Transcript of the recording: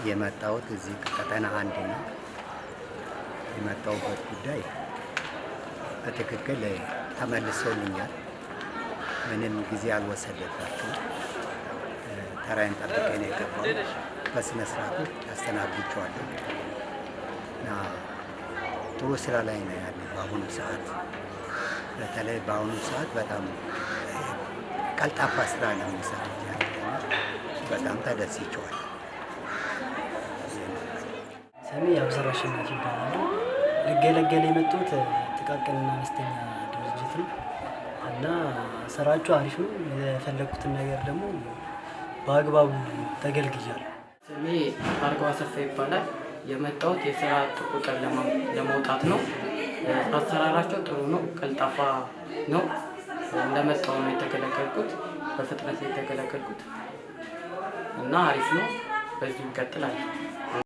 የመጣሁት እዚህ ቀጠና አንድ ነው። የመጣሁበት ጉዳይ በትክክል ተመልሶልኛል። ምንም ጊዜ አልወሰደባቸውም። ተራዬን ጠብቄ ነው የገባሁት። በስነ ስርዓቱ አስተናግጄዋለሁ እና ጥሩ ስራ ላይ ነው ያለ በአሁኑ ሰዓት። በተለይ በአሁኑ ሰዓት በጣም ቀልጣፋ ስራ ነው የሚሰሩት ያለና በጣም ተደስቼዋለሁ። ስሜ አብሰራ አሸናፊ ይባላል። ልገለገል የመጡት ጥቃቅንና አነስተኛ ድርጅት ነው እና ስራቸው አሪፍ ነው። የፈለኩትን ነገር ደግሞ በአግባቡ ተገልግያለሁ። ስሜ አርጋው አሰፋ ይባላል። የመጣሁት የስራ ቁጥር ለማውጣት ነው። አሰራራቸው ጥሩ ነው፣ ቀልጣፋ ነው። እንደመጣሁ ነው የተገለገልኩት፣ በፍጥነት የተገለገልኩት እና አሪፍ ነው። በዚሁ ይቀጥላል።